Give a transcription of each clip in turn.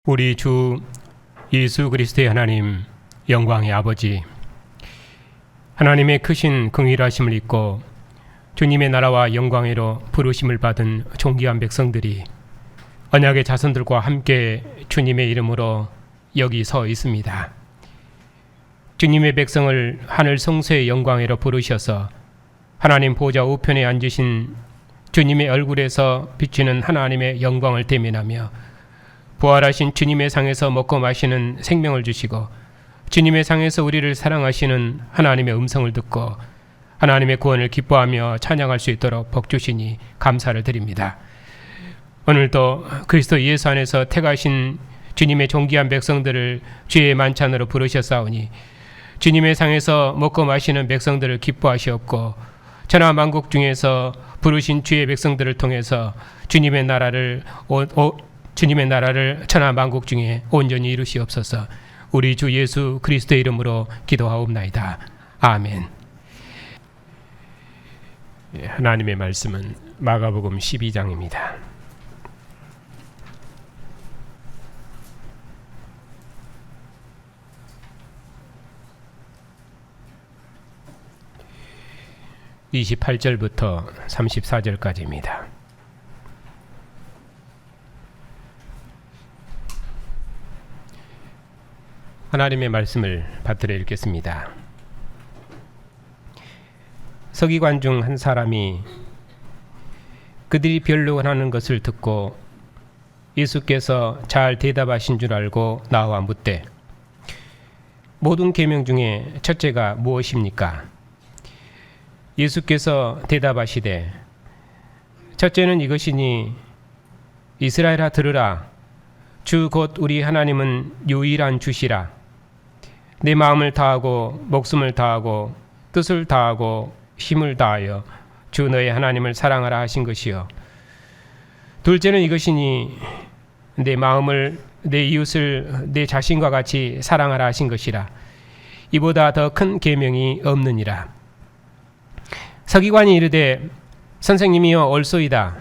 우리 주 예수 그리스도의 하나님, 영광의 아버지, 하나님의 크신 긍휼하심을 잊고 주님의 나라와 영광으로 부르심을 받은 존귀한 백성들이 언약의 자손들과 함께 주님의 이름으로 여기 서 있습니다. 주님의 백성을 하늘 성소의 영광으로 부르셔서 하나님 보좌 우편에 앉으신 주님의 얼굴에서 비치는 하나님의 영광을 대면하며 부활하신 주님의 상에서 먹고 마시는 생명을 주시고 주님의 상에서 우리를 사랑하시는 하나님의 음성을 듣고 하나님의 구원을 기뻐하며 찬양할 수 있도록 복 주시니 감사를 드립니다. 오늘도 그리스도 예수 안에서 택하신 주님의 존귀한 백성들을 주의 만찬으로 부르셨사오니 주님의 상에서 먹고 마시는 백성들을 기뻐하시옵고 천하 만국 중에서 부르신 주의 백성들을 통해서 주님의 나라를 천하 만국 중에 온전히 이루시옵소서. 우리 주 예수 그리스도의 이름으로 기도하옵나이다. 아멘. 하나님의 말씀은 마가복음 12장입니다. (28절부터) (34절까지입니다) 하나님의 말씀을 받들어 읽겠습니다. 서기관 중 한 사람이 그들이 변론하는 것을 듣고 예수께서 잘 대답하신 줄 알고 나와 묻되, 모든 계명 중에 첫째가 무엇입니까? 예수께서 대답하시되, 첫째는 이것이니 이스라엘아 들으라. 주 곧 우리 하나님은 유일한 주시라. 내 마음을 다하고 목숨을 다하고 뜻을 다하고 힘을 다하여 주 너의 하나님을 사랑하라 하신 것이요. 둘째는 이것이니 내 마음을 내 이웃을 내 자신과 같이 사랑하라 하신 것이라. 이보다 더 큰 계명이 없느니라. 서기관이 이르되, 선생님이여 옳소이다.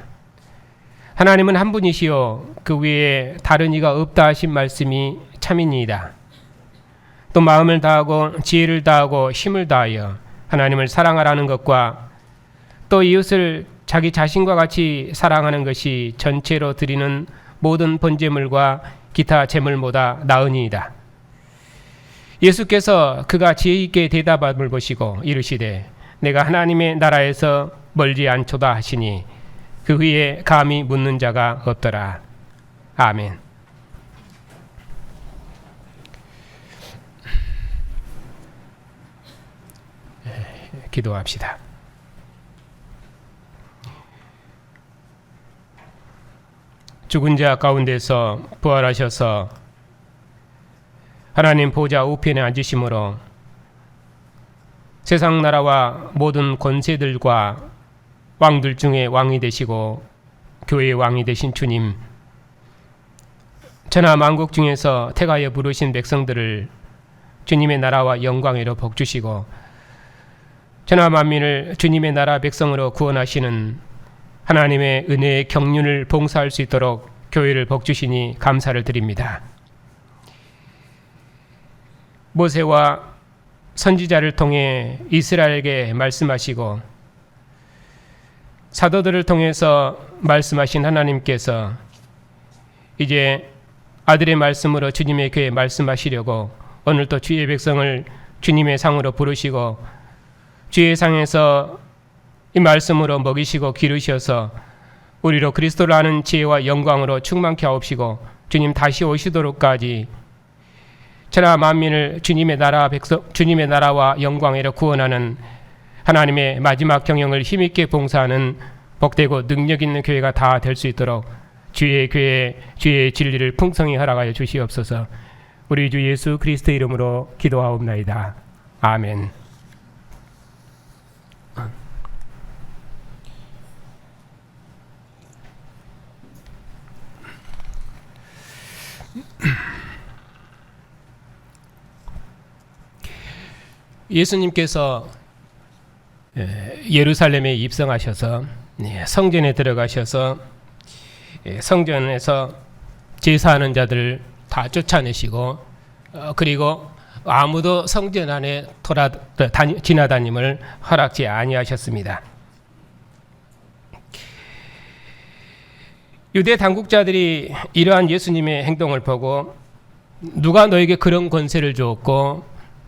하나님은 한 분이시요 그 외에 다른 이가 없다 하신 말씀이 참이니이다. 또 마음을 다하고 지혜를 다하고 힘을 다하여 하나님을 사랑하라는 것과 또 이웃을 자기 자신과 같이 사랑하는 것이 전체로 드리는 모든 번제물과 기타 제물보다 나으니이다. 예수께서 그가 지혜 있게 대답함을 보시고 이르시되, 내가 하나님의 나라에서 멀지 않도다 하시니 그 후에 감히 묻는 자가 없더라. 아멘. 기도합시다. 죽은 자 가운데서 부활하셔서 하나님 보좌 우편에 앉으심으로 세상 나라와 모든 권세들과 왕들 중에 왕이 되시고 교회의 왕이 되신 주님, 천하 만국 중에서 택하여 부르신 백성들을 주님의 나라와 영광으로 복주시고 천하 만민을 주님의 나라 백성으로 구원하시는 하나님의 은혜의 경륜을 봉사할 수 있도록 교회를 복주시니 감사를 드립니다. 모세와 선지자를 통해 이스라엘에게 말씀하시고 사도들을 통해서 말씀하신 하나님께서 이제 아들의 말씀으로 주님의 교회에 말씀하시려고 오늘도 주의 백성을 주님의 상으로 부르시고 주의 상에서 이 말씀으로 먹이시고 기르셔서 우리로 그리스도를 아는 지혜와 영광으로 충만케 하옵시고 주님 다시 오시도록까지 천하 만민을 주님의 나라와 영광으로 구원하는 하나님의 마지막 경영을 힘있게 봉사하는 복되고 능력 있는 교회가 다 될 수 있도록 주의 교회, 주의 진리를 풍성히 허락하여 주시옵소서. 우리 주 예수 그리스도의 이름으로 기도하옵나이다. 아멘. 예수님께서 예루살렘에 입성하셔서 성전에 들어가셔서 성전에서 제사하는 자들 다 쫓아내시고 그리고 아무도 성전 안에 지나다님을 허락지 아니하셨습니다. 유대 당국자들이 이러한 예수님의 행동을 보고 누가 너에게 그런 권세를 주었고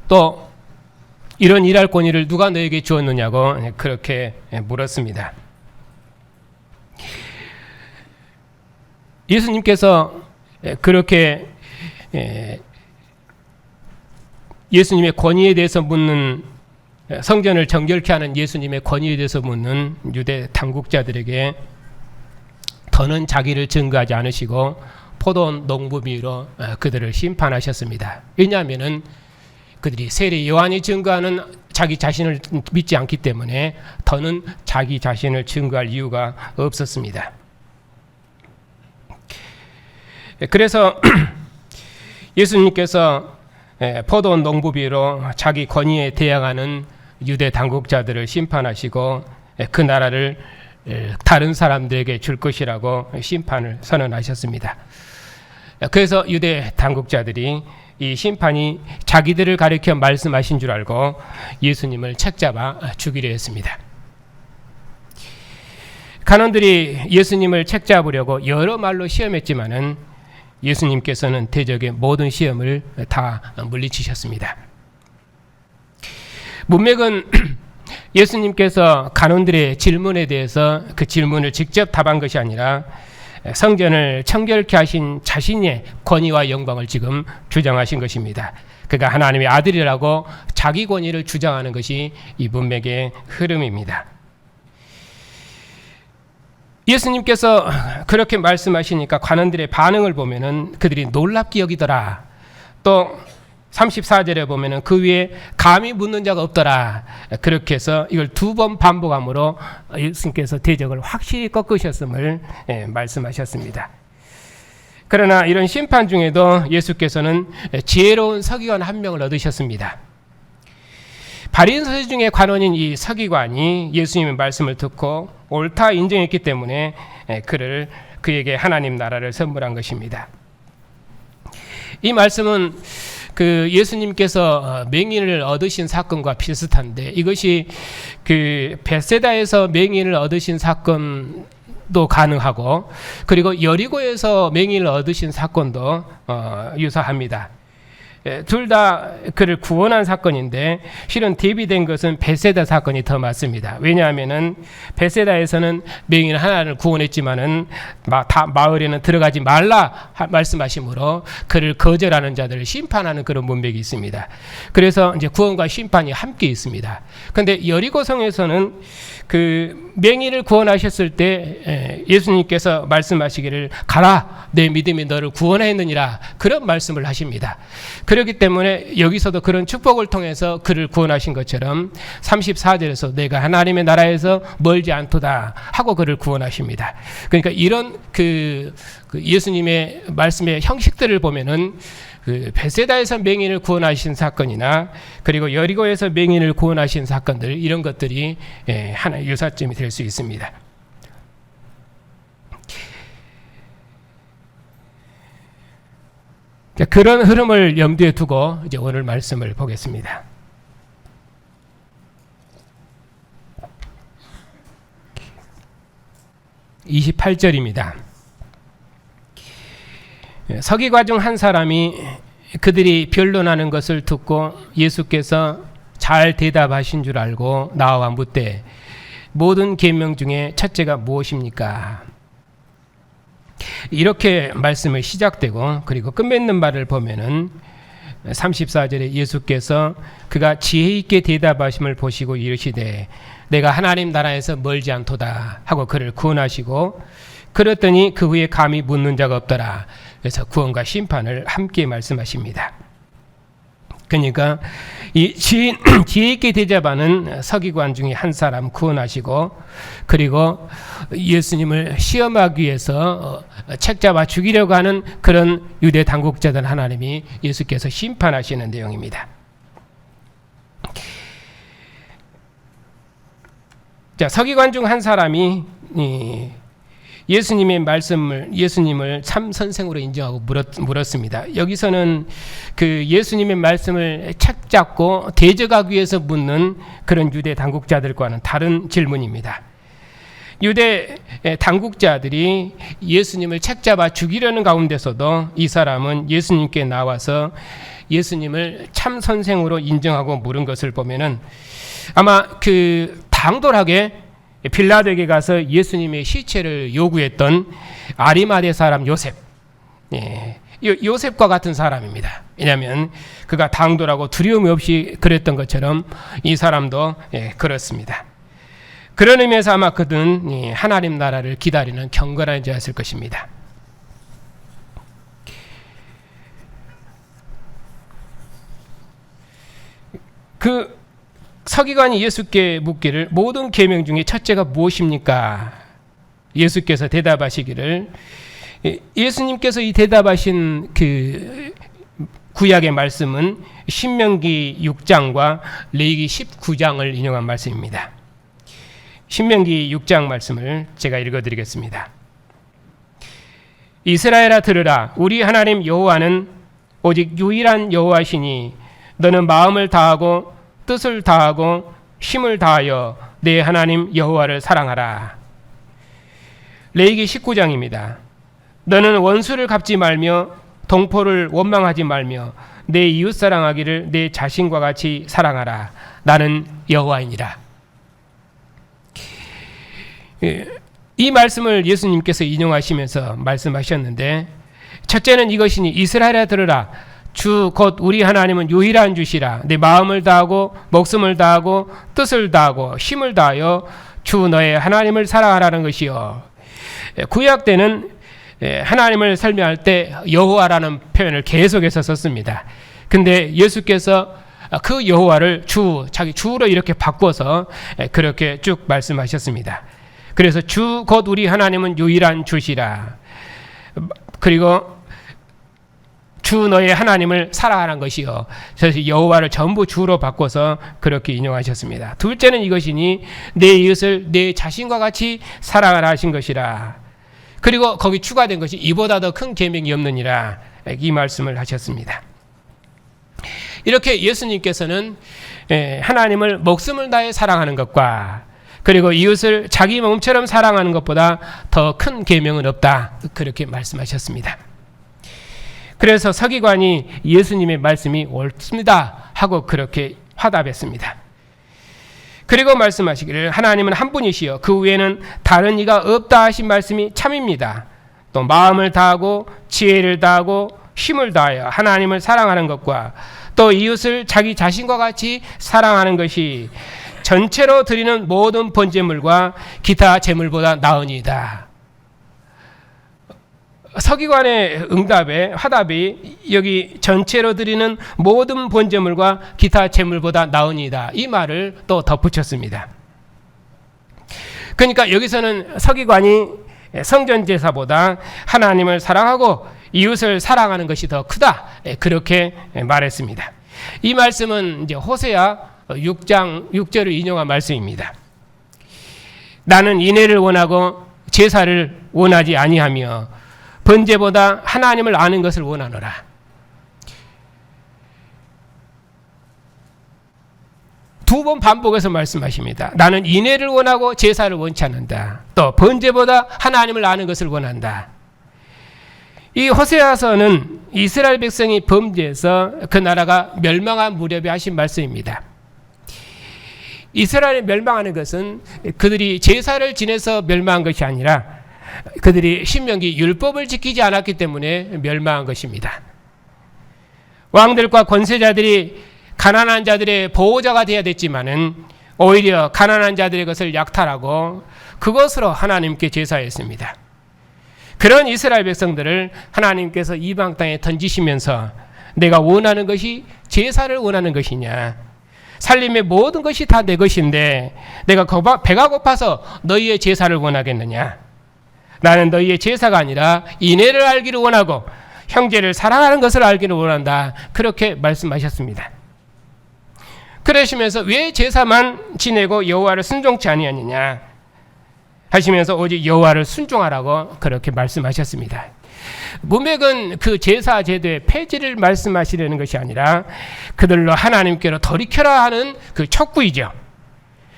또 이런 일할 권위를 누가 너에게 주었느냐고 그렇게 물었습니다. 예수님께서 그렇게 예수님의 권위에 대해서 묻는, 성전을 정결케 하는 예수님의 권위에 대해서 묻는 유대 당국자들에게 더는 자기를 증거하지 않으시고 포도원 농부미로 그들을 심판하셨습니다. 왜냐하면 그들이 세례 요한이 증거하는 자기 자신을 믿지 않기 때문에 더는 자기 자신을 증거할 이유가 없었습니다. 그래서 예수님께서 포도원 농부비로 자기 권위에 대항하는 유대 당국자들을 심판하시고 그 나라를 다른 사람들에게 줄 것이라고 심판을 선언하셨습니다. 그래서 유대 당국자들이 이 심판이 자기들을 가리켜 말씀하신 줄 알고 예수님을 책잡아 죽이려 했습니다. 간원들이 예수님을 책잡으려고 여러 말로 시험했지만은 예수님께서는 대적의 모든 시험을 다 물리치셨습니다. 문맥은 예수님께서 간원들의 질문에 대해서 그 질문을 직접 답한 것이 아니라 성전을 청결케 하신 자신의 권위와 영광을 지금 주장하신 것입니다. 그가 하나님의 아들이라고 자기 권위를 주장하는 것이 이 문맥의 흐름입니다. 예수님께서 그렇게 말씀하시니까 관원들의 반응을 보면은 그들이 놀랍게 여기더라. 또 34절에 보면은 그 위에 감히 묻는 자가 없더라. 그렇게 해서 이걸 2번 반복함으로 예수님께서 대적을 확실히 꺾으셨음을 말씀하셨습니다. 그러나 이런 심판 중에도 예수께서는 지혜로운 서기관 한 명을 얻으셨습니다. 바리새인 중에 관원인 이 서기관이 예수님의 말씀을 듣고 옳다 인정했기 때문에 그에게 하나님 나라를 선물한 것입니다. 이 말씀은 그 예수님께서 맹인을 얻으신 사건과 비슷한데 이것이 그 벳세다에서 맹인을 얻으신 사건도 가능하고 그리고 여리고에서 맹인을 얻으신 사건도 유사합니다. 둘 다 그를 구원한 사건인데 실은 대비된 것은 벳세다 사건이 더 맞습니다. 왜냐하면은 벳세다에서는 맹인 하나를 구원했지만은 마을에는 들어가지 말라 말씀하심으로 그를 거절하는 자들을 심판하는 그런 문맥이 있습니다. 그래서 이제 구원과 심판이 함께 있습니다. 그런데 여리고성에서는 그 맹인을 구원하셨을 때 예수님께서 말씀하시기를 가라 내 믿음이 너를 구원하였느니라 그런 말씀을 하십니다. 그렇기 때문에 여기서도 그런 축복을 통해서 그를 구원하신 것처럼 34절에서 내가 하나님의 나라에서 멀지 않도다 하고 그를 구원하십니다. 그러니까 이런 그 예수님의 말씀의 형식들을 보면은 그 벳세다에서 맹인을 구원하신 사건이나 그리고 여리고에서 맹인을 구원하신 사건들 이런 것들이 하나의 유사점이 될 수 있습니다. 그런 흐름을 염두에 두고 이제 오늘 말씀을 보겠습니다. 28절입니다. 서기관 중 한 사람이 그들이 변론하는 것을 듣고 예수께서 잘 대답하신 줄 알고 나와 묻되 모든 계명 중에 첫째가 무엇입니까? 이렇게 말씀을 시작되고 그리고 끝맺는 말을 보면은 34절에 예수께서 그가 지혜 있게 대답하심을 보시고 이르시되 내가 하나님 나라에서 멀지 않도다 하고 그를 구원하시고 그랬더니 그 후에 감히 묻는 자가 없더라. 그래서 구원과 심판을 함께 말씀하십니다. 그러니까 이 지혜 있게 대접하는 서기관 중에 한 사람 구원하시고 그리고 예수님을 시험하기 위해서 책잡아 죽이려고 하는 그런 유대 당국자들 하나님이 예수께서 심판하시는 내용입니다. 자, 서기관 중 한 사람이 예수님을 참 선생으로 인정하고 물었습니다. 여기서는 그 예수님의 말씀을 책잡고 대적하기 위해서 묻는 그런 유대 당국자들과는 다른 질문입니다. 유대 당국자들이 예수님을 책잡아 죽이려는 가운데서도 이 사람은 예수님께 나와서 예수님을 참 선생으로 인정하고 물은 것을 보면은 아마 그 당돌하게 빌라도에게 가서 예수님의 시체를 요구했던 아리마대 사람 요셉, 요셉과 같은 사람입니다. 왜냐하면 그가 당돌하고 두려움이 없이 그랬던 것처럼 이 사람도 그렇습니다. 그런 의미에서 아마 그는 하나님 나라를 기다리는 경건한 자였을 것입니다. 그 서기관이 예수께 묻기를 모든 계명 중에 첫째가 무엇입니까? 예수께서 대답하시기를, 예수님께서 이 대답하신 그 구약의 말씀은 신명기 6장과 레위기 19장을 인용한 말씀입니다. 신명기 6장 말씀을 제가 읽어드리겠습니다. 이스라엘아 들으라. 우리 하나님 여호와는 오직 유일한 여호와시니 너는 마음을 다하고 뜻을 다하고 힘을 다하여 내 하나님 여호와를 사랑하라. 레위기 19장입니다. 너는 원수를 갚지 말며 동포를 원망하지 말며 내 이웃 사랑하기를 내 자신과 같이 사랑하라. 나는 여호와이니라. 이 말씀을 예수님께서 인용하시면서 말씀하셨는데, 첫째는 이것이니 이스라엘아 들으라. 주 곧 우리 하나님은 유일한 주시라. 내 마음을 다하고 목숨을 다하고 뜻을 다하고 힘을 다하여 주 너의 하나님을 사랑하라는 것이요. 구약 때는 하나님을 설명할 때 여호와라는 표현을 계속해서 썼습니다. 근데 예수께서 그 여호와를 자기 주로 이렇게 바꿔서 그렇게 쭉 말씀하셨습니다. 그래서 주 곧 우리 하나님은 유일한 주시라. 그리고 주 너의 하나님을 사랑하는 것이요. 그래서 여호와를 전부 주로 바꿔서 그렇게 인용하셨습니다. 둘째는 이것이니 내 이웃을 내 자신과 같이 사랑하라 하신 것이라. 그리고 거기 추가된 것이 이보다 더 큰 계명이 없느니라. 이 말씀을 하셨습니다. 이렇게 예수님께서는 하나님을 목숨을 다해 사랑하는 것과 그리고 이웃을 자기 몸처럼 사랑하는 것보다 더 큰 계명은 없다. 그렇게 말씀하셨습니다. 그래서 서기관이 예수님의 말씀이 옳습니다 하고 그렇게 화답했습니다. 그리고 말씀하시기를 하나님은 한 분이시여 그 외에는 다른 이가 없다 하신 말씀이 참입니다. 또 마음을 다하고 지혜를 다하고 힘을 다하여 하나님을 사랑하는 것과 또 이웃을 자기 자신과 같이 사랑하는 것이 전체로 드리는 모든 번제물과 기타 제물보다 나으니이다. 서기관의 화답이 여기 전체로 드리는 모든 번제물과 기타 제물보다 나으니이다. 이 말을 또 덧붙였습니다. 그러니까 여기서는 서기관이 성전 제사보다 하나님을 사랑하고 이웃을 사랑하는 것이 더 크다. 그렇게 말했습니다. 이 말씀은 이제 호세아 6장 6절을 인용한 말씀입니다. 나는 인애를 원하고 제사를 원하지 아니하며 번제보다 하나님을 아는 것을 원하노라. 두 번 반복해서 말씀하십니다. 나는 인애를 원하고 제사를 원치 않는다. 또 번제보다 하나님을 아는 것을 원한다. 이 호세아서는 이스라엘 백성이 범죄해서 그 나라가 멸망한 무렵에 하신 말씀입니다. 이스라엘이 멸망하는 것은 그들이 제사를 지내서 멸망한 것이 아니라 그들이 신명기 율법을 지키지 않았기 때문에 멸망한 것입니다. 왕들과 권세자들이 가난한 자들의 보호자가 되어야 됐지만은 오히려 가난한 자들의 것을 약탈하고 그것으로 하나님께 제사했습니다. 그런 이스라엘 백성들을 하나님께서 이방 땅에 던지시면서 내가 원하는 것이 제사를 원하는 것이냐, 살림의 모든 것이 다 내 것인데 내가 배가 고파서 너희의 제사를 원하겠느냐, 나는 너희의 제사가 아니라 인애를 알기를 원하고 형제를 사랑하는 것을 알기를 원한다. 그렇게 말씀하셨습니다. 그러시면서 왜 제사만 지내고 여호와를 순종치 아니하느냐, 하시면서 오직 여호와를 순종하라고 그렇게 말씀하셨습니다. 문맥은 그 제사 제도의 폐지를 말씀하시려는 것이 아니라 그들로 하나님께로 돌이켜라 하는 그 촉구이죠.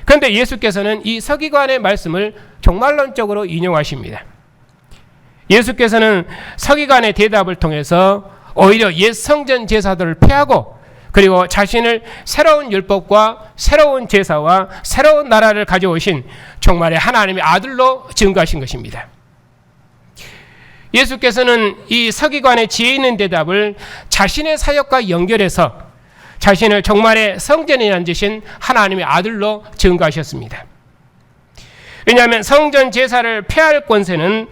그런데 예수께서는 이 서기관의 말씀을 종말론적으로 인용하십니다. 예수께서는 서기관의 대답을 통해서 오히려 옛 성전 제사들을 폐하고 그리고 자신을 새로운 율법과 새로운 제사와 새로운 나라를 가져오신 정말의 하나님의 아들로 증거하신 것입니다. 예수께서는 이 서기관의 지혜 있는 대답을 자신의 사역과 연결해서 자신을 정말의 성전에 앉으신 하나님의 아들로 증거하셨습니다. 왜냐하면 성전 제사를 폐할 권세는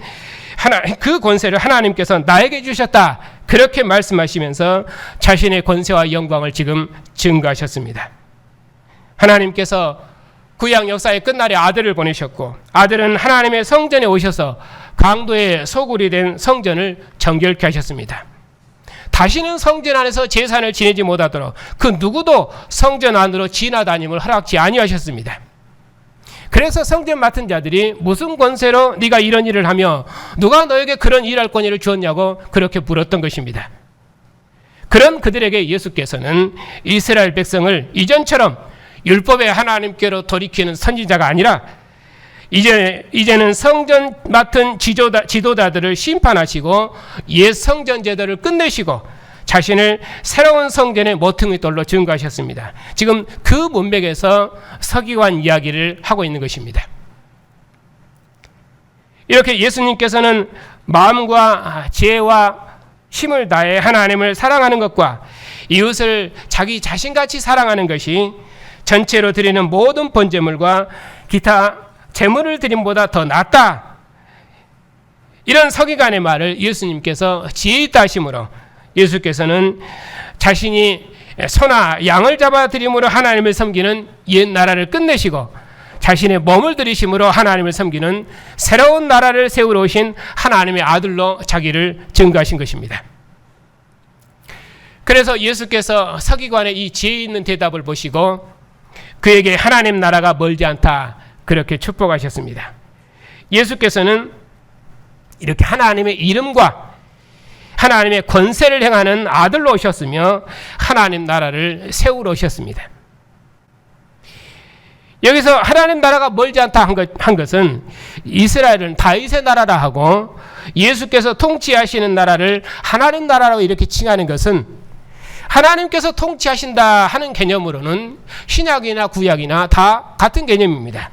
그 권세를 하나님께서 나에게 주셨다, 그렇게 말씀하시면서 자신의 권세와 영광을 지금 증거하셨습니다. 하나님께서 구약 역사의 끝날에 아들을 보내셨고, 아들은 하나님의 성전에 오셔서 강도의 소굴이 된 성전을 정결케 하셨습니다. 다시는 성전 안에서 제사를 지내지 못하도록 그 누구도 성전 안으로 지나다님을 허락지 아니하셨습니다. 그래서 성전 맡은 자들이 무슨 권세로 네가 이런 일을 하며 누가 너에게 그런 일할 권위를 주었냐고 그렇게 물었던 것입니다. 그런 그들에게 예수께서는 이스라엘 백성을 이전처럼 율법의 하나님께로 돌이키는 선지자가 아니라 이제는 성전 맡은 지도자들을 심판하시고 옛 성전 제도를 끝내시고 자신을 새로운 성전의 모퉁이 돌로 증거하셨습니다. 지금 그 문맥에서 서기관 이야기를 하고 있는 것입니다. 이렇게 예수님께서는 마음과 지혜와 힘을 다해 하나님을 사랑하는 것과 이웃을 자기 자신같이 사랑하는 것이 전체로 드리는 모든 번제물과 기타 제물을 드림보다 더 낫다, 이런 서기관의 말을 예수님께서 지혜 있다 하심으로 예수께서는 자신이 소나 양을 잡아 드림으로 하나님을 섬기는 옛 나라를 끝내시고 자신의 몸을 들이심으로 하나님을 섬기는 새로운 나라를 세우러 오신 하나님의 아들로 자기를 증거하신 것입니다. 그래서 예수께서 서기관의 이 지혜 있는 대답을 보시고 그에게 하나님 나라가 멀지 않다, 그렇게 축복하셨습니다. 예수께서는 이렇게 하나님의 이름과 하나님의 권세를 행하는 아들로 오셨으며 하나님 나라를 세우러 오셨습니다. 여기서 하나님 나라가 멀지 않다 한 것은 이스라엘은 다윗의 나라라 하고 예수께서 통치하시는 나라를 하나님 나라로 이렇게 칭하는 것은 하나님께서 통치하신다 하는 개념으로는 신약이나 구약이나 다 같은 개념입니다.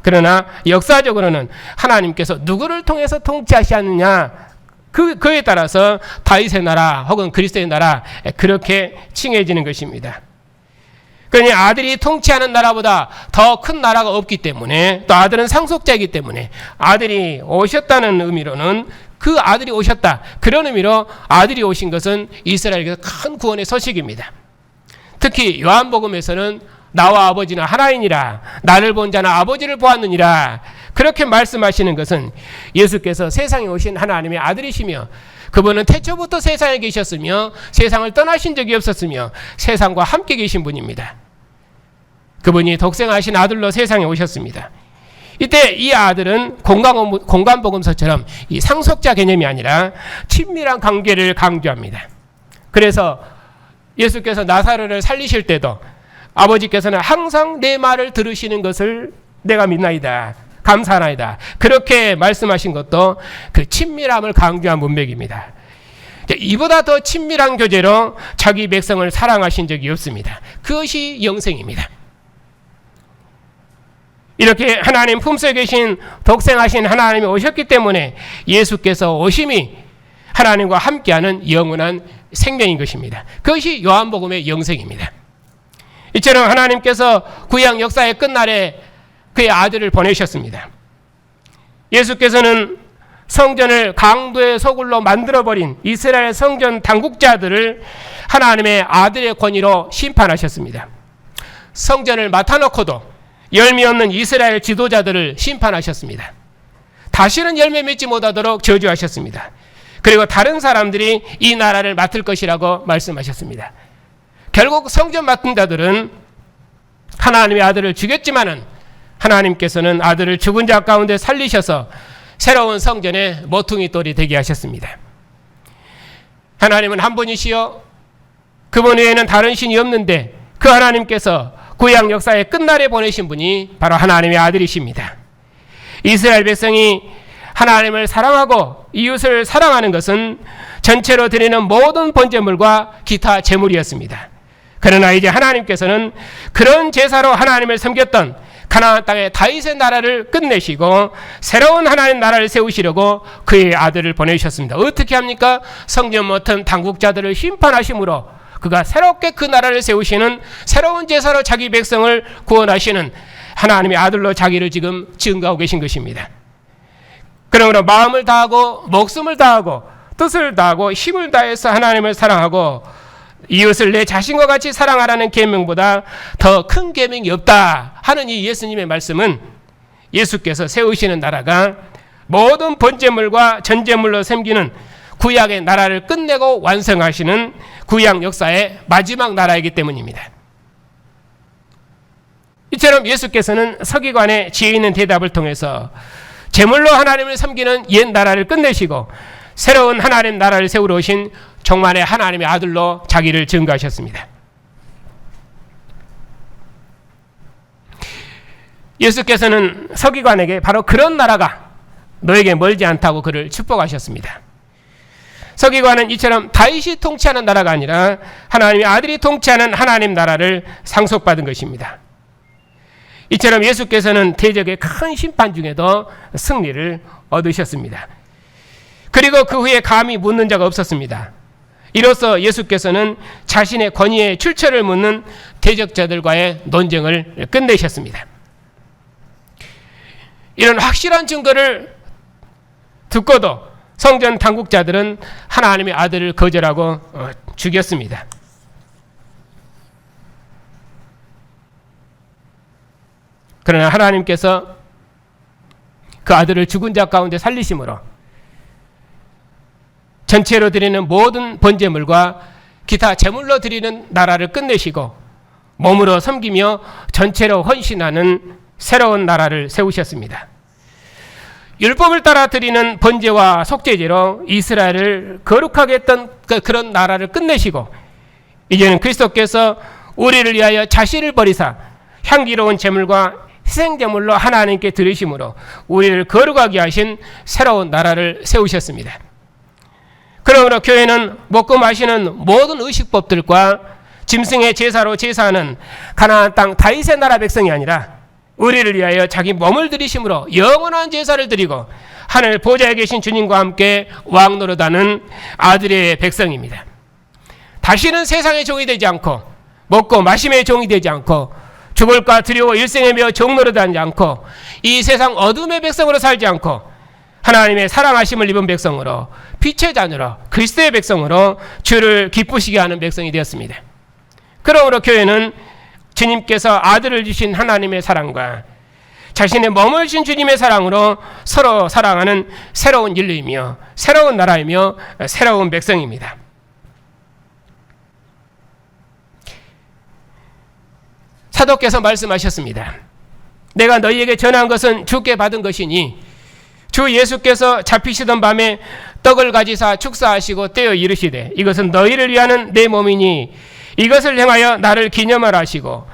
그러나 역사적으로는 하나님께서 누구를 통해서 통치하시느냐, 그에 따라서 다윗의 나라 혹은 그리스도의 나라, 그렇게 칭해지는 것입니다. 그러니 아들이 통치하는 나라보다 더 큰 나라가 없기 때문에, 또 아들은 상속자이기 때문에 아들이 오셨다는 의미로는 그 아들이 오셨다, 그런 의미로 아들이 오신 것은 이스라엘에게서 큰 구원의 소식입니다. 특히 요한복음에서는 나와 아버지는 하나이니라, 나를 본 자는 아버지를 보았느니라, 그렇게 말씀하시는 것은 예수께서 세상에 오신 하나님의 아들이시며 그분은 태초부터 세상에 계셨으며 세상을 떠나신 적이 없었으며 세상과 함께 계신 분입니다. 그분이 독생하신 아들로 세상에 오셨습니다. 이때 이 아들은 공간복음서처럼 이 상속자 개념이 아니라 친밀한 관계를 강조합니다. 그래서 예수께서 나사로를 살리실 때도 아버지께서는 항상 내 말을 들으시는 것을 내가 믿나이다, 감사하나이다, 그렇게 말씀하신 것도 그 친밀함을 강조한 문맥입니다. 이보다 더 친밀한 교제로 자기 백성을 사랑하신 적이 없습니다. 그것이 영생입니다. 이렇게 하나님 품속에 계신 독생하신 하나님이 오셨기 때문에 예수께서 오심이 하나님과 함께하는 영원한 생명인 것입니다. 그것이 요한복음의 영생입니다. 이처럼 하나님께서 구약 역사의 끝날에 그의 아들을 보내셨습니다. 예수께서는 성전을 강도의 소굴로 만들어버린 이스라엘 성전 당국자들을 하나님의 아들의 권위로 심판하셨습니다. 성전을 맡아놓고도 열매 없는 이스라엘 지도자들을 심판하셨습니다. 다시는 열매 맺지 못하도록 저주하셨습니다. 그리고 다른 사람들이 이 나라를 맡을 것이라고 말씀하셨습니다. 결국 성전 맡은 자들은 하나님의 아들을 죽였지만은 하나님께서는 아들을 죽은 자 가운데 살리셔서 새로운 성전의 모퉁이 돌이 되게 하셨습니다. 하나님은 한 분이시요 그분 외에는 다른 신이 없는데 그 하나님께서 구약 역사의 끝날에 보내신 분이 바로 하나님의 아들이십니다. 이스라엘 백성이 하나님을 사랑하고 이웃을 사랑하는 것은 전체로 드리는 모든 번제물과 기타 제물이었습니다. 그러나 이제 하나님께서는 그런 제사로 하나님을 섬겼던 가나안 땅의 다윗의 나라를 끝내시고 새로운 하나님 나라를 세우시려고 그의 아들을 보내주셨습니다. 어떻게 합니까? 성전 맡은 당국자들을 심판하심으로 그가 새롭게 그 나라를 세우시는 새로운 제사로 자기 백성을 구원하시는 하나님의 아들로 자기를 지금 증거하고 계신 것입니다. 그러므로 마음을 다하고 목숨을 다하고 뜻을 다하고 힘을 다해서 하나님을 사랑하고 이웃을 내 자신과 같이 사랑하라는 계명보다 더 큰 계명이 없다 하는 이 예수님의 말씀은 예수께서 세우시는 나라가 모든 번제물과 전제물로 섬기는 구약의 나라를 끝내고 완성하시는 구약 역사의 마지막 나라이기 때문입니다. 이처럼 예수께서는 서기관의 지혜 있는 대답을 통해서 제물로 하나님을 섬기는 옛 나라를 끝내시고 새로운 하나님 나라를 세우러 오신 종만의 하나님의 아들로 자기를 증거하셨습니다. 예수께서는 서기관에게 바로 그런 나라가 너에게 멀지 않다고 그를 축복하셨습니다. 서기관은 이처럼 다윗이 통치하는 나라가 아니라 하나님의 아들이 통치하는 하나님 나라를 상속받은 것입니다. 이처럼 예수께서는 대적의 큰 심판 중에도 승리를 얻으셨습니다. 그리고 그 후에 감히 묻는 자가 없었습니다. 이로써 예수께서는 자신의 권위의 출처를 묻는 대적자들과의 논쟁을 끝내셨습니다. 이런 확실한 증거를 듣고도 성전 당국자들은 하나님의 아들을 거절하고 죽였습니다. 그러나 하나님께서 그 아들을 죽은 자 가운데 살리심으로 전체로 드리는 모든 번제물과 기타 제물로 드리는 나라를 끝내시고 몸으로 섬기며 전체로 헌신하는 새로운 나라를 세우셨습니다. 율법을 따라 드리는 번제와 속죄제로 이스라엘을 거룩하게 했던 그런 나라를 끝내시고 이제는 그리스도께서 우리를 위하여 자신을 버리사 향기로운 제물과 희생제물로 하나님께 드리심으로 우리를 거룩하게 하신 새로운 나라를 세우셨습니다. 그러므로 교회는 먹고 마시는 모든 의식법들과 짐승의 제사로 제사하는 가나안 땅 다윗의 나라 백성이 아니라 우리를 위하여 자기 몸을 드리심으로 영원한 제사를 드리고 하늘 보좌에 계신 주님과 함께 왕노릇하는 아들의 백성입니다. 다시는 세상의 종이 되지 않고 먹고 마심의 종이 되지 않고 죽을까 두려워 일생에 매어 종노릇하지 않고 이 세상 어둠의 백성으로 살지 않고 하나님의 사랑하심을 입은 백성으로 빛의 자녀로 그리스도의 백성으로 주를 기쁘시게 하는 백성이 되었습니다. 그러므로 교회는 주님께서 아들을 주신 하나님의 사랑과 자신의 몸을 주신 주님의 사랑으로 서로 사랑하는 새로운 인류이며 새로운 나라이며 새로운 백성입니다. 사도께서 말씀하셨습니다. 내가 너희에게 전한 것은 주께 받은 것이니 주 예수께서 잡히시던 밤에 떡을 가지사 축사하시고 떼어 이르시되 이것은 너희를 위하는 내 몸이니 이것을 행하여 나를 기념하라 하시고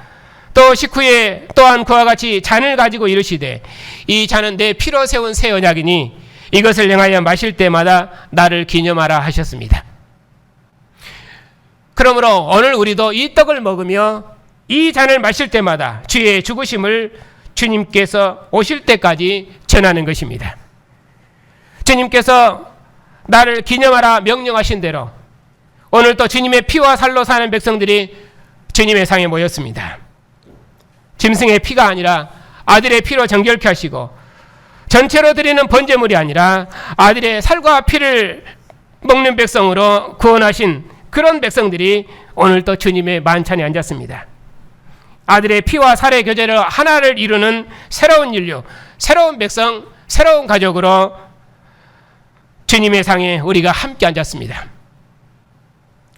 또 식후에 또한 그와 같이 잔을 가지고 이르시되 이 잔은 내 피로 세운 새 언약이니 이것을 행하여 마실 때마다 나를 기념하라 하셨습니다. 그러므로 오늘 우리도 이 떡을 먹으며 이 잔을 마실 때마다 주의 죽으심을 주님께서 오실 때까지 전하는 것입니다. 주님께서 나를 기념하라 명령하신 대로 오늘 또 주님의 피와 살로 사는 백성들이 주님의 상에 모였습니다. 짐승의 피가 아니라 아들의 피로 정결케 하시고 전체로 드리는 번제물이 아니라 아들의 살과 피를 먹는 백성으로 구원하신 그런 백성들이 오늘 또 주님의 만찬에 앉았습니다. 아들의 피와 살의 교제를 하나를 이루는 새로운 인류, 새로운 백성, 새로운 가족으로 주님의 상에 우리가 함께 앉았습니다.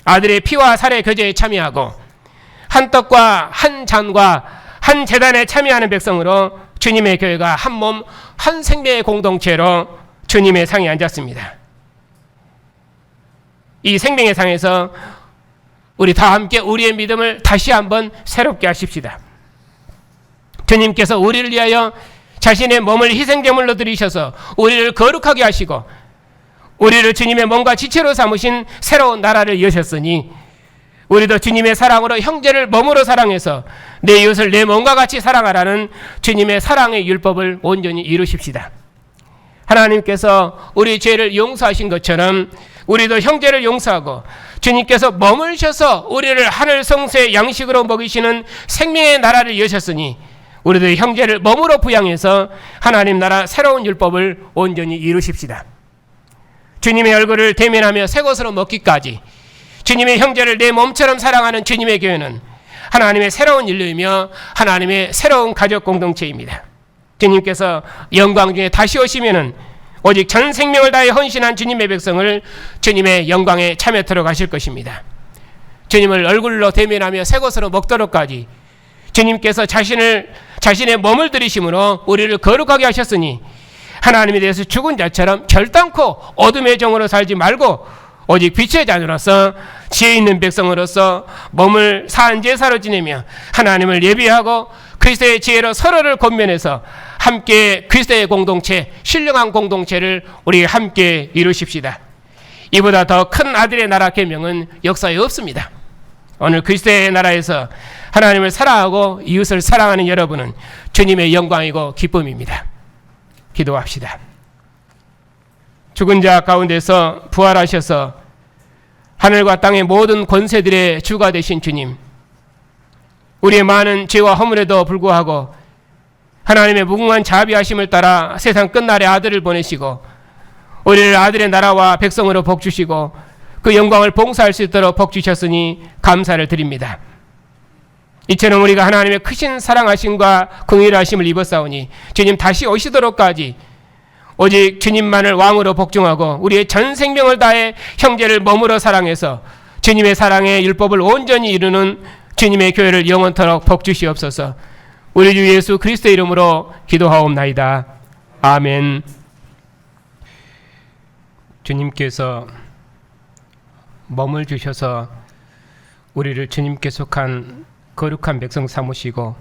아들의 피와 살의 교제에 참여하고 한 떡과 한 잔과 한 제단에 참여하는 백성으로 주님의 교회가 한 몸, 한 생명의 공동체로 주님의 상에 앉았습니다. 이 생명의 상에서 우리 다 함께 우리의 믿음을 다시 한번 새롭게 하십시다. 주님께서 우리를 위하여 자신의 몸을 희생제물로 드리셔서 우리를 거룩하게 하시고 우리를 주님의 몸과 지체로 삼으신 새로운 나라를 여셨으니 우리도 주님의 사랑으로 형제를 몸으로 사랑해서 내 이웃을 내 몸과 같이 사랑하라는 주님의 사랑의 율법을 온전히 이루십시다. 하나님께서 우리 죄를 용서하신 것처럼 우리도 형제를 용서하고 주님께서 머물셔서 우리를 하늘 성소의 양식으로 먹이시는 생명의 나라를 여셨으니 우리도 형제를 몸으로 부양해서 하나님 나라 새로운 율법을 온전히 이루십시다. 주님의 얼굴을 대면하며 새 것으로 먹기까지 주님의 형제를 내 몸처럼 사랑하는 주님의 교회는 하나님의 새로운 인류이며 하나님의 새로운 가족 공동체입니다. 주님께서 영광 중에 다시 오시면은 오직 전 생명을 다해 헌신한 주님의 백성을 주님의 영광에 참여토록 하실 것입니다. 주님을 얼굴로 대면하며 새 것으로 먹도록까지 주님께서 자신의 몸을 들이심으로 우리를 거룩하게 하셨으니 하나님에 대해서 죽은 자처럼 결단코 어둠의 종으로 살지 말고 오직 빛의 자녀로서 지혜 있는 백성으로서 몸을 사한 제사로 지내며 하나님을 예비하고 그리스도의 지혜로 서로를 권면해서 함께 그리스도의 공동체, 신령한 공동체를 우리 함께 이루십시다. 이보다 더 큰 아들의 나라 계명은 역사에 없습니다. 오늘 그리스도의 나라에서 하나님을 사랑하고 이웃을 사랑하는 여러분은 주님의 영광이고 기쁨입니다. 기도합시다. 죽은 자 가운데서 부활하셔서 하늘과 땅의 모든 권세들의 주가 되신 주님, 우리의 많은 죄와 허물에도 불구하고 하나님의 무궁한 자비하심을 따라 세상 끝날에 아들을 보내시고 우리를 아들의 나라와 백성으로 복주시고 그 영광을 봉사할 수 있도록 복주셨으니 감사를 드립니다. 이처럼 우리가 하나님의 크신 사랑하심과 긍휼하심을 입었사오니 주님 다시 오시도록까지 오직 주님만을 왕으로 복종하고 우리의 전 생명을 다해 형제를 몸으로 사랑해서 주님의 사랑의 율법을 온전히 이루는 주님의 교회를 영원토록 복주시옵소서. 우리 주 예수 그리스도의 이름으로 기도하옵나이다. 아멘. 주님께서 몸을 주셔서 우리를 주님께 속한 거룩한 백성 삼으시고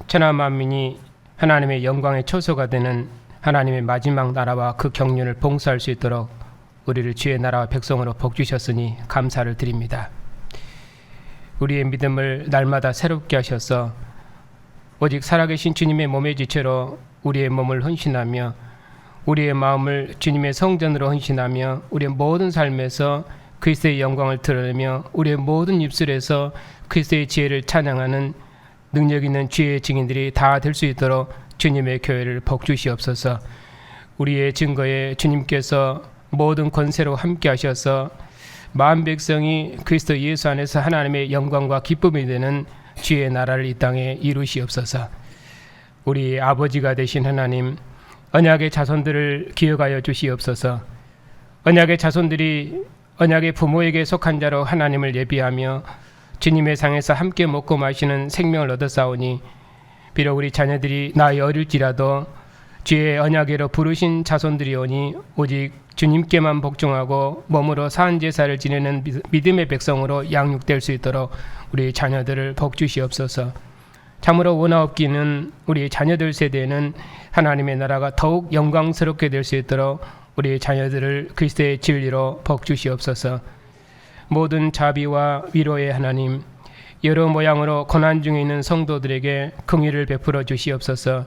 천하 만민이 하나님의 영광의 초소가 되는 하나님의 마지막 나라와 그 경륜을 봉사할 수 있도록 우리를 주의 나라와 백성으로 복주셨으니 감사를 드립니다. 우리의 믿음을 날마다 새롭게 하셔서 오직 살아계신 주님의 몸의 지체로 우리의 몸을 헌신하며 우리의 마음을 주님의 성전으로 헌신하며 우리의 모든 삶에서 그리스도의 영광을 드러내며 우리의 모든 입술에서 그리스도의 지혜를 찬양하는 능력 있는 주의 증인들이 다 될 수 있도록 주님의 교회를 복주시옵소서. 우리의 증거에 주님께서 모든 권세로 함께 하셔서 만 백성이 그리스도 예수 안에서 하나님의 영광과 기쁨이 되는 주의 나라를 이 땅에 이루시옵소서. 우리 아버지가 되신 하나님, 언약의 자손들을 기억하여 주시옵소서. 언약의 자손들이 언약의 부모에게 속한 자로 하나님을 예비하며 주님의 상에서 함께 먹고 마시는 생명을 얻었사오니 비록 우리 자녀들이 나이 어릴지라도 주의 언약으로 부르신 자손들이오니 오직 주님께만 복종하고 몸으로 사한 제사를 지내는 믿음의 백성으로 양육될 수 있도록 우리 자녀들을 복주시옵소서. 참으로 원하옵기는 우리 자녀들 세대에는 하나님의 나라가 더욱 영광스럽게 될 수 있도록 우리 자녀들을 그리스도의 진리로 복주시옵소서. 모든 자비와 위로의 하나님, 여러 모양으로 고난 중에 있는 성도들에게 긍휼을 베풀어 주시옵소서.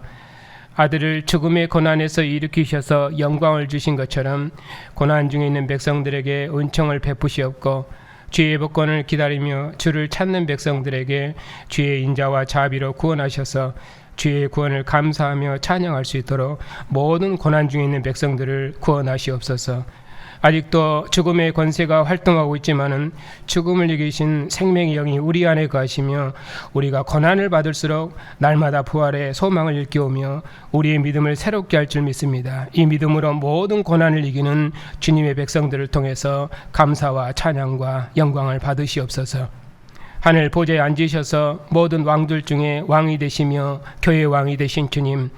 아들을 죽음의 고난에서 일으키셔서 영광을 주신 것처럼 고난 중에 있는 백성들에게 은총을 베푸시옵고 주의 복권을 기다리며 주를 찾는 백성들에게 주의 인자와 자비로 구원하셔서 주의 구원을 감사하며 찬양할 수 있도록 모든 고난 중에 있는 백성들을 구원하시옵소서. 아직도 죽음의 권세가 활동하고 있지만은 죽음을 이기신 생명의 영이 우리 안에 거하시며 우리가 고난을 받을수록 날마다 부활의 소망을 일깨우며 우리의 믿음을 새롭게 할 줄 믿습니다. 이 믿음으로 모든 고난을 이기는 주님의 백성들을 통해서 감사와 찬양과 영광을 받으시옵소서. 하늘 보좌에 앉으셔서 모든 왕들 중에 왕이 되시며 교회의 왕이 되신 주님,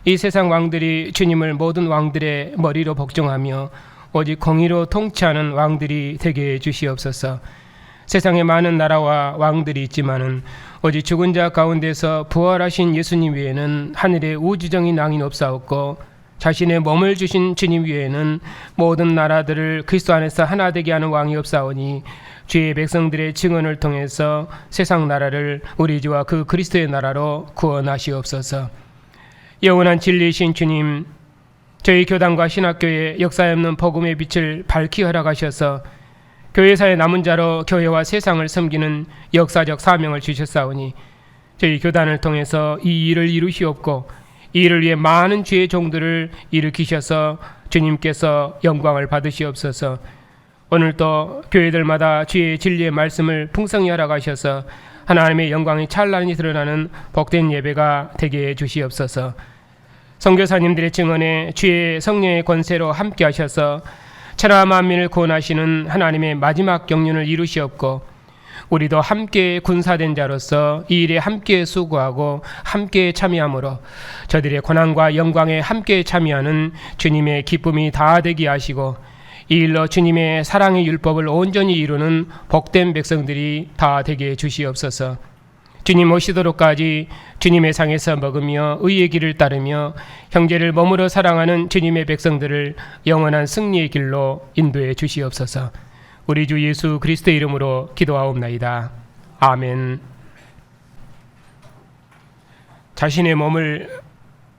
이 세상 왕들이 주님을 모든 왕들의 머리로 복종하며 오직 공의로 통치하는 왕들이 되게 해주시옵소서. 세상에 많은 나라와 왕들이 있지만은 오직 죽은 자 가운데서 부활하신 예수님 외에는 하늘에 우주적인 왕이 없사옵고, 자신의 몸을 주신 주님 외에는 모든 나라들을 그리스도 안에서 하나 되게 하는 왕이 없사오니, 주의 백성들의 증언을 통해서 세상 나라를 우리 주와 그 그리스도의 나라로 구원하시옵소서. 영원한 진리이신 주님, 저희 교단과 신학교에 역사에 없는 복음의 빛을 밝히 허락하셔서 교회사의 남은 자로 교회와 세상을 섬기는 역사적 사명을 주셨사오니, 저희 교단을 통해서 이 일을 이루시옵고 이 일을 위해 많은 주의 종들을 일으키셔서 주님께서 영광을 받으시옵소서. 오늘도 교회들마다 주의 진리의 말씀을 풍성히 허락하셔서 하나님의 영광이 찬란히 드러나는 복된 예배가 되게 해 주시옵소서. 선교사님들의 증언에 주의 성령의 권세로 함께 하셔서 천하 만민을 구원하시는 하나님의 마지막 경륜을 이루시옵고, 우리도 함께 군사된 자로서 이 일에 함께 수고하고 함께 참여함으로 저들의 고난과 영광에 함께 참여하는 주님의 기쁨이 다 되게 하시고, 이 일로 주님의 사랑의 율법을 온전히 이루는 복된 백성들이 다 되게 해 주시옵소서. 주님 오시도록까지 주님의 상에서 먹으며 의의 길을 따르며 형제를 몸으로 사랑하는 주님의 백성들을 영원한 승리의 길로 인도해 주시옵소서. 우리 주 예수 그리스도의 이름으로 기도하옵나이다. 아멘. 자신의 몸을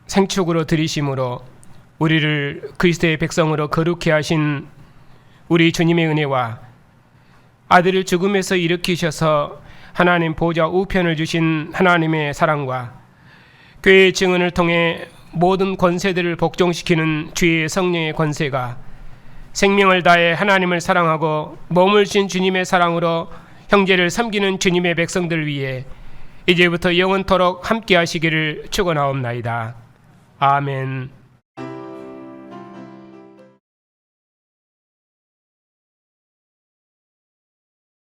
생축으로 드리심으로 우리를 그리스도의 백성으로 거룩해 하신 우리 주님의 은혜와 아들을 죽음에서 일으키셔서 하나님 보좌 우편을 주신 하나님의 사랑과 교회의 증언을 통해 모든 권세들을 복종시키는 주의 성령의 권세가 생명을 다해 하나님을 사랑하고 몸을 신 주님의 사랑으로 형제를 섬기는 주님의 백성들 위해 이제부터 영원토록 함께 하시기를 축원하옵나이다. 아멘.